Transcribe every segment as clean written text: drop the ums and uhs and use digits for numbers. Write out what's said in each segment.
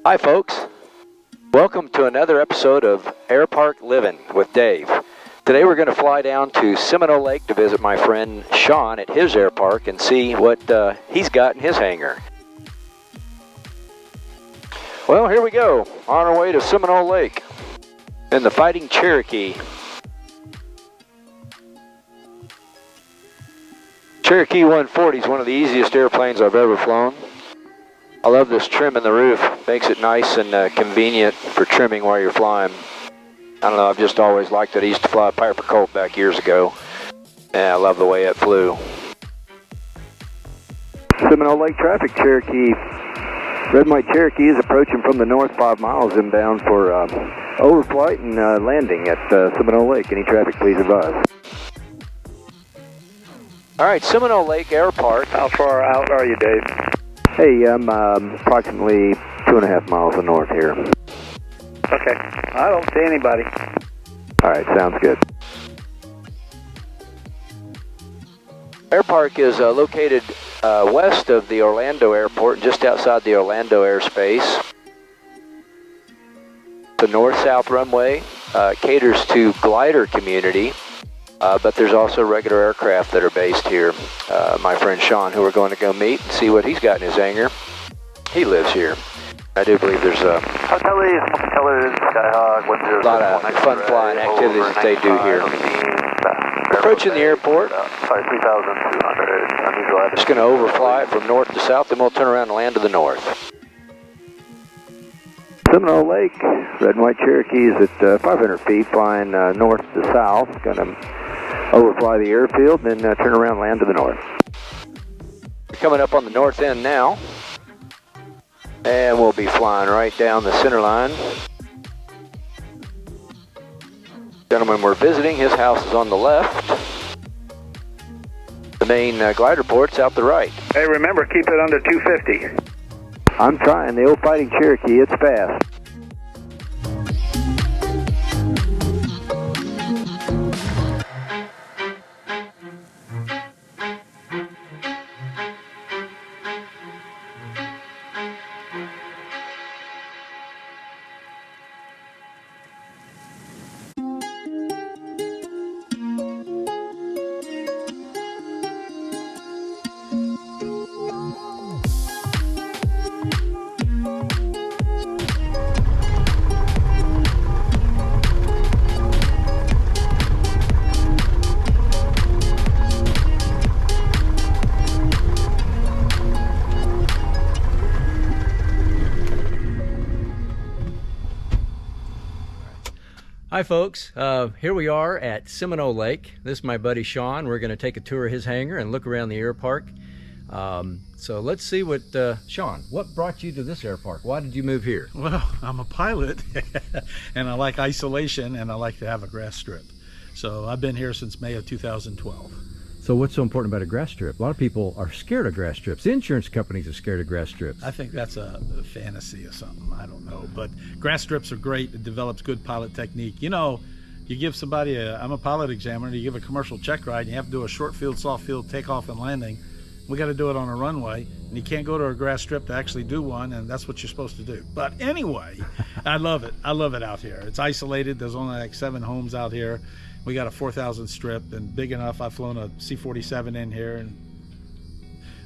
Hi folks, welcome to another episode of Airpark Livin with Dave. Today we're going to fly down to Seminole Lake to visit my friend Sean at his airpark and see what he's got in his hangar. Well, here we go, on our way to Seminole Lake in the Fighting Cherokee. Cherokee 140 is one of the easiest airplanes I've ever flown. I love this trim in the roof. Makes it nice and convenient for trimming while you're flying. I don't know, I've just always liked it. I used to fly a Piper Colt back years ago, and I love the way it flew. Seminole Lake traffic, Cherokee. Red and white Cherokee is approaching from the north 5 miles inbound for overflight and landing at Seminole Lake. Any traffic, please advise. All right, Seminole Lake Airpark. How far out are you, Dave? Hey, I'm approximately 2.5 miles north here. Okay, I don't see anybody. All right, sounds good. Airpark is located west of the Orlando Airport, just outside the Orlando airspace. The north-south runway caters to glider community, but there's also regular aircraft that are based here. My friend Sean, who we're going to go meet and see what he's got in his hangar. He lives here. I do believe there's a lot of fun flying activities that they do here. Approaching the airport. Just going to overfly it from north to south, then we'll turn around and land to the north. Seminole Lake, red and white Cherokee is at 500 feet, flying north to south. Going to overfly the airfield, then turn around and land to the north. We're coming up on the north end now, and we'll be flying right down the center line. Gentleman we're visiting, his house is on the left. The main glider port's out the right. Hey, remember, keep it under 250. I'm trying. The old Fighting Cherokee, it's fast. Hi folks, here we are at Seminole Lake. This is my buddy Sean. We're going to take a tour of his hangar and look around the airpark. So let's see what, Sean, what brought you to this airpark? Why did you move here? Well, I'm a pilot and I like isolation and I like to have a grass strip. So I've been here since May of 2012. So what's so important about a grass strip? A lot of people are scared of grass strips. Insurance companies are scared of grass strips. I think that's a fantasy or something. I don't know. But grass strips are great. It develops good pilot technique. You know, you give somebody I'm a pilot examiner, you give a commercial check ride, and you have to do a short field, soft field, takeoff and landing. We got to do it on a runway, and you can't go to a grass strip to actually do one, and that's what you're supposed to do. But anyway, I love it. I love it out here. It's isolated. There's only like 7 homes out here. We got a 4,000 strip and big enough. I've flown a C-47 in here and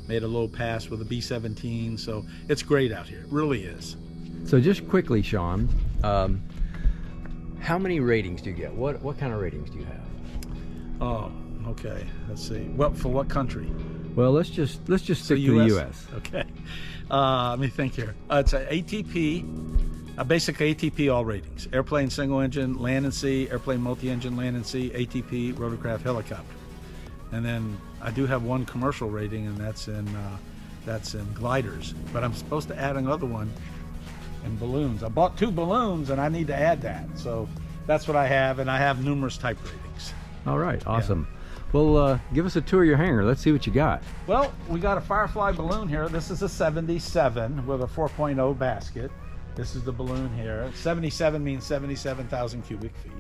made a low pass with a B-17. So it's great out here. It really is. So just quickly, Sean, how many ratings do you get? What kind of ratings do you have? Oh, okay. Let's see. Well, for what country? Well, let's just stick to the U.S. Okay. Let me think here. It's an ATP. Basically ATP all ratings. Airplane single engine, land and sea, airplane multi-engine, land and sea, ATP, rotorcraft, helicopter. And then I do have one commercial rating, and that's in gliders. But I'm supposed to add another one in balloons. I bought 2 balloons and I need to add that. So that's what I have, and I have numerous type ratings. All right, awesome. Yeah. Well, give us a tour of your hangar. Let's see what you got. Well, we got a Firefly balloon here. This is a 77 with a 4.0 basket. This is the balloon here. 77 means 77,000 cubic feet.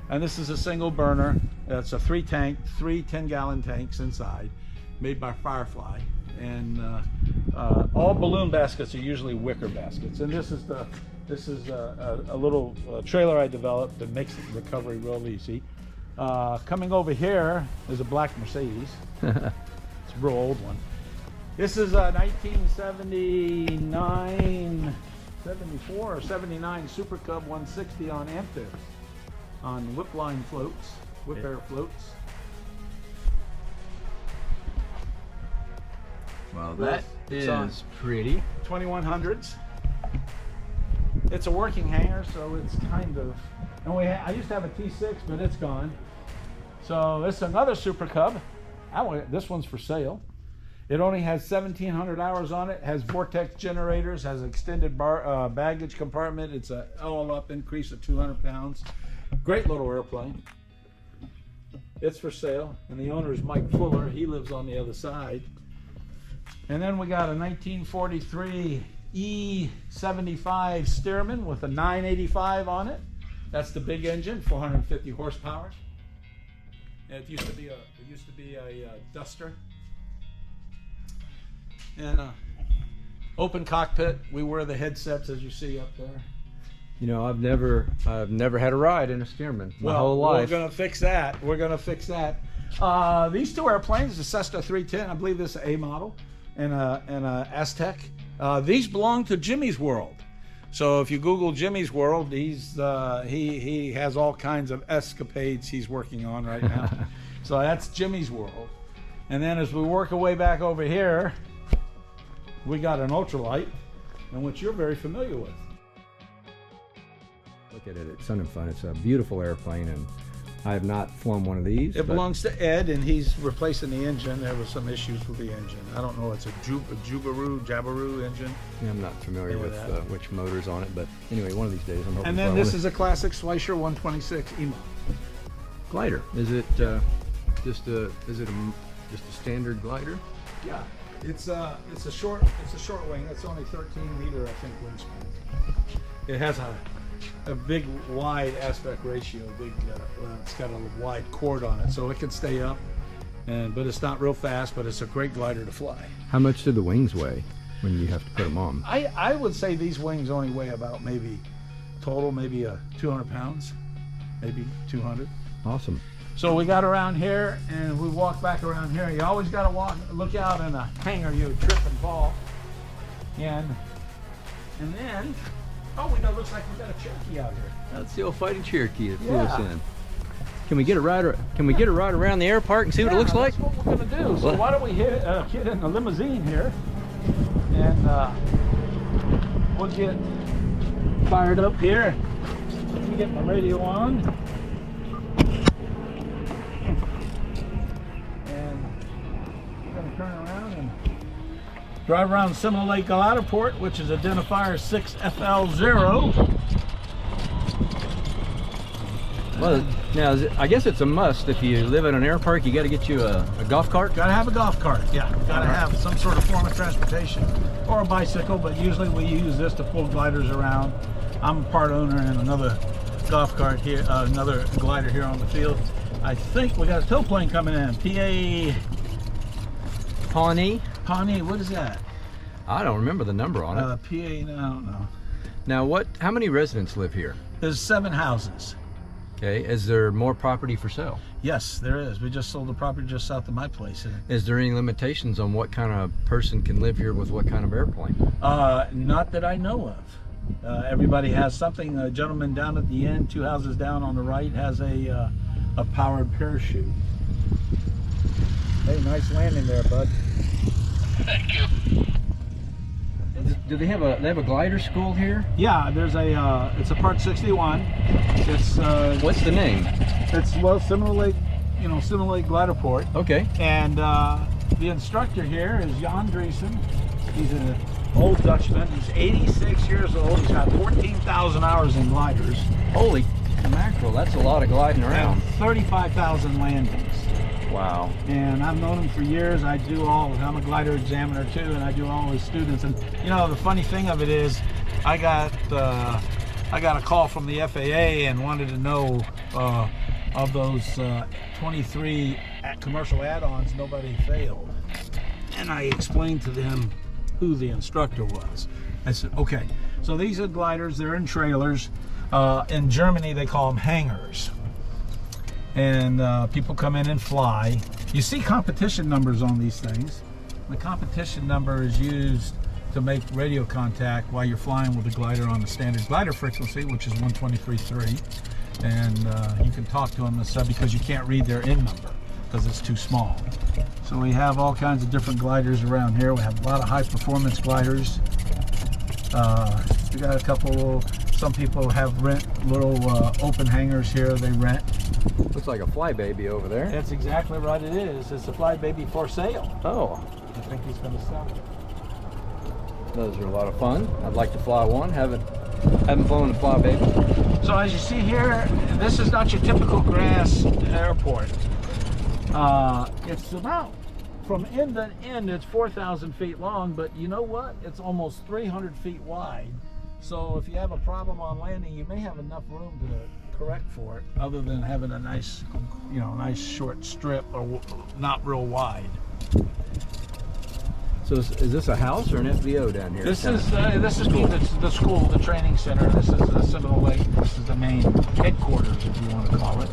And this is a single burner. It's a 3 10-gallon tanks inside, made by Firefly. and all balloon baskets are usually wicker baskets. And this is a little trailer I developed that makes the recovery real easy. Coming over here is a black Mercedes. It's a real old one. This is a 1979, 74 or 79 Super Cub 160 on Amphibs, on whip line floats, whip air floats. Well, that is pretty. 2100s. It's a working hangar, so it's kind of. And I used to have a T6, but it's gone. So this is another Super Cub. This one's for sale. It only has 1,700 hours on it. Has vortex generators. Has an extended baggage compartment. It's an all-up increase of 200 pounds. Great little airplane. It's for sale, and the owner is Mike Fuller. He lives on the other side. And then we got a 1943 E75 Stearman with a 985 on it. That's the big engine, 450 horsepower. And it used to be a Duster. And open cockpit. We wear the headsets as you see up there. You know, I've never had a ride in a Stearman my whole life. We're gonna fix that. We're gonna fix that. These two airplanes, the Cessna 310, I believe this is A model, and a Aztec. These belong to Jimmy's World. So if you Google Jimmy's World, he has all kinds of escapades he's working on right now. So that's Jimmy's World. And then as we work our way back over here, we got an ultralight, and which you're very familiar with. Look at it, it's Sun and Fun. It's a beautiful airplane, and I have not flown one of these. It belongs to Ed, and he's replacing the engine. There was some issues with the engine. I don't know, it's a Jabiru engine. Yeah, I'm not familiar with which motor's on it, but anyway, one of these days I'm hoping. And then this is a classic Schleicher 126 EMO. Glider. Is it just a standard glider? Yeah, it's a short wing. It's only 13 meter, I think, wingspan. It has a big wide aspect ratio. It's got a wide chord on it, so it can stay up. But it's not real fast. But it's a great glider to fly. How much do the wings weigh when you have to put them on? I would say these wings only weigh about maybe 200 pounds, maybe 200. Awesome. So we got around here, and we walk back around here. You always got to look out in a hangar, you trip and fall. And then, looks like we got a Cherokee out here. That's the old Fighting Cherokee that flew us in. Can we get a ride around the Airpark and see what it looks like? That's what we're gonna do. So why don't we get in the limousine here, and we'll get fired up here. Let me get my radio on. Turn around and drive around Seminole Lake GLIDERPORT, which is identifier 6FL0. Well, now I guess it's a must if you live in an air park. You got to get you a golf cart. Got to have a golf cart. Yeah, got to have some sort of form of transportation, or a bicycle. But usually we use this to pull gliders around. I'm a part owner in another golf cart here, another glider here on the field. I think we got a tow plane coming in. PAWNEE? PAWNEE, what is that? I don't remember the number on it. I don't know. Now, how many residents live here? There's 7 houses. Okay, is there more property for sale? Yes, there is. We just sold the property just south of my place. Is there any limitations on what kind of person can live here with what kind of airplane? Not that I know of. Everybody has something. A gentleman down at the end, 2 houses down on the right, has a powered parachute. Hey, nice landing there, bud. Thank you. Do they have a glider school here? Yeah, there's it's a Part 61. It's what's the name? It's Seminole Lake, Seminole Lake GLIDERPORT. Okay. And the instructor here is Jan Driesen. He's an old Dutchman. He's 86 years old. He's got 14,000 hours in gliders. Holy mackerel, that's a lot of gliding around. 35,000 landings. Wow. And I've known him for years. I'm a glider examiner too, and I do all his students. And the funny thing of it is, I got a call from the FAA and wanted to know of those 23 commercial add-ons, nobody failed. and I explained to them who the instructor was. I said, okay, so these are gliders, they're in trailers. In Germany, they call them hangars. And people come in and fly. You see competition numbers on these things. The competition number is used to make radio contact while you're flying with the glider on the standard glider frequency, which is 123.3. And you can talk to them and stuff because you can't read their in number because it's too small. So we have all kinds of different gliders around here. We have a lot of high performance gliders. We got a couple, some people have rent little open hangars here, they rent. Looks like a Flybaby over there. That's exactly right, it is. It's a Flybaby for sale. Oh. I think he's going to sell it. Those are a lot of fun. I'd like to fly one. Haven't flown a Flybaby. So as you see here, this is not your typical grass airport. It's about, from end to end, it's 4,000 feet long, but you know what? It's almost 300 feet wide. So if you have a problem on landing, you may have enough room to correct for it, other than having a nice, you know, nice short strip or not real wide. So is this a house or an FBO down here? This is the school, the training center. This is the Seminole Lake. This is the main headquarters, if you want to call it.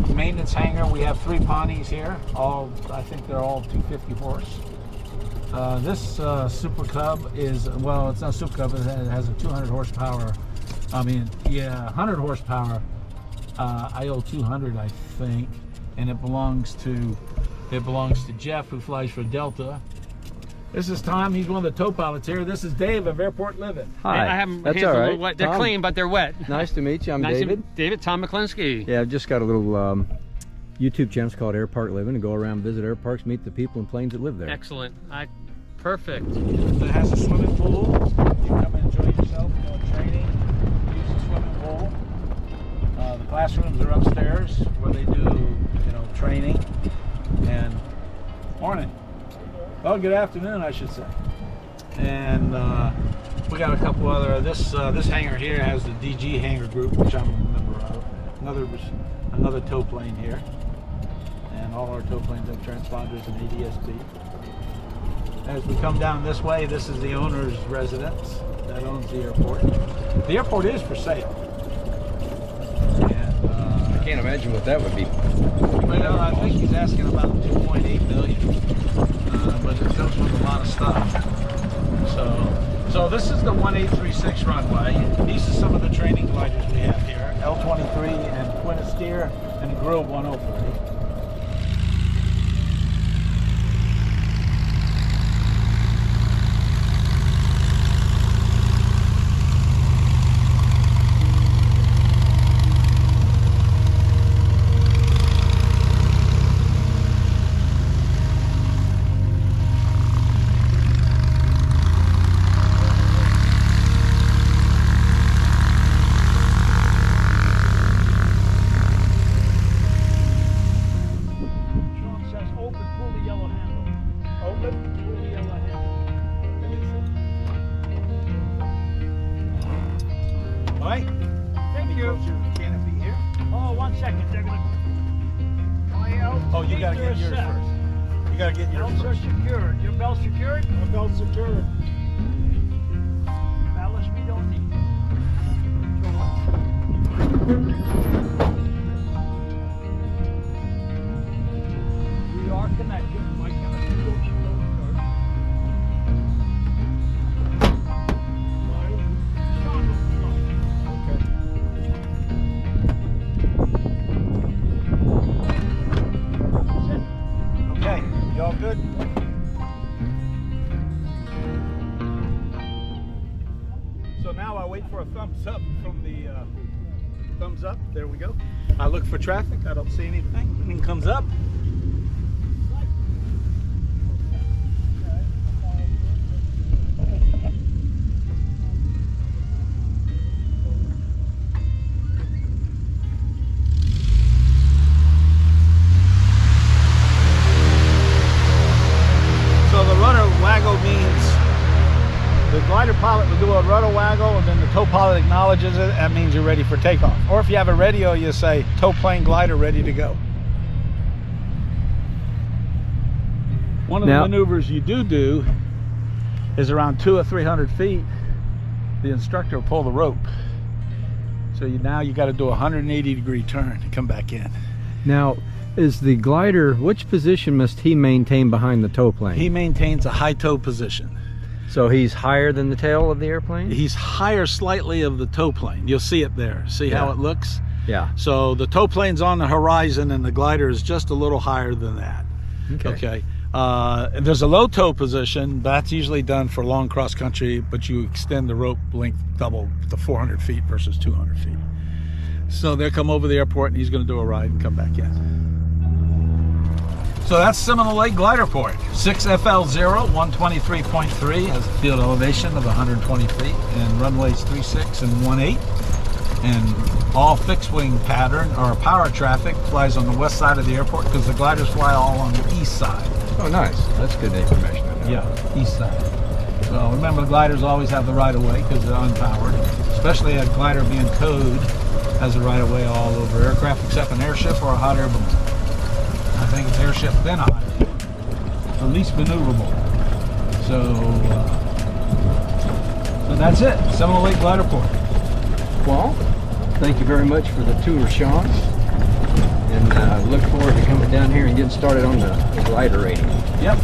Maintenance hangar. We have 3 PAWNEEs here. All, I think they're all 250 horse. This Super Cub is, well, it's not Super Cub. It has a 200 horsepower. I mean, yeah, 100 horsepower. IO 200, I think, and it belongs to Jeff, who flies for Delta. This is Tom. He's one of the tow pilots here. This is Dave of Airport Livin. Hi. I have them That's hands all a right. little wet. They're Tom. clean, but they're wet. Nice to meet you. I'm Nice to David. meet David, Tom McClinsky. Yeah, I've just got a little YouTube channel called Airpark Livin, and go around, visit airparks, meet the people and planes that live there. Excellent. Perfect. It has a swimming pool. You come and enjoy yourself, doing training. Use the swimming pool. The classrooms are upstairs where they do, you know, training. And morning. Oh, good afternoon, I should say. And we got a couple other. This hangar here has the DG hangar group, which I'm a member of. Another tow plane here, and all our tow planes have transponders and ADSB. As we come down this way, this is the owner's residence that owns the airport. The airport is for sale. And, I can't imagine what that would be. well, I think he's asking about 2.8 million, but it comes with a lot of stuff. So this is the 1836 runway. These are some of the training gliders we have here: L23 and Twin Steer and Grill 103. Right? Thank you. Canopy here. Oh, 1 second. They're gonna. Oh, you gotta get yours first. You gotta get yours Belts are first. secured. Your belt's secured? My belt's secured. Ballast we don't need. We are connected. My chemistry will be loaded first. Sean will start. Okay, y'all good? So now I wait for a thumbs up from the thumbs up. There we go. I look for traffic. I don't see anything. It comes up. So the rudder waggle means the glider pilot will do a rudder waggle, and then the tow pilot acknowledges it. That means you're ready for takeoff. Or if you have a radio, you say tow plane glider ready to go. One of the maneuvers you do is around 200 or 300 feet, the instructor will pull the rope. So now you got to do a 180-degree turn to come back in. Now, is the glider, which position must he maintain behind the tow plane? He maintains a high tow position. So he's higher than the tail of the airplane? He's higher slightly of the tow plane. You'll see it there. See how it looks? Yeah. So the tow plane's on the horizon and the glider is just a little higher than that. Okay. There's a low tow position. That's usually done for long cross country, but you extend the rope length double to 400 feet versus 200 feet. So they'll come over the airport and he's going to do a ride and come back in. So that's Seminole Lake GLIDERPORT. 6FL0, 123.3, has a field elevation of 120 feet, and runways 36 and 18. And all fixed wing pattern or power traffic flies on the west side of the airport because the gliders fly all on the east side. Oh, nice. That's good information. Yeah, east side. So remember, the gliders always have the right of way because they're unpowered, especially a glider being towed has a right of way all over aircraft except an airship or a hot air balloon. I think it's airship then a hot air balloon. The least maneuverable. So that's it. Seminole Lake GLIDERPORT. Well, thank you very much for the tour, Sean. And look forward to coming down here and getting started on the glider rating. Yep.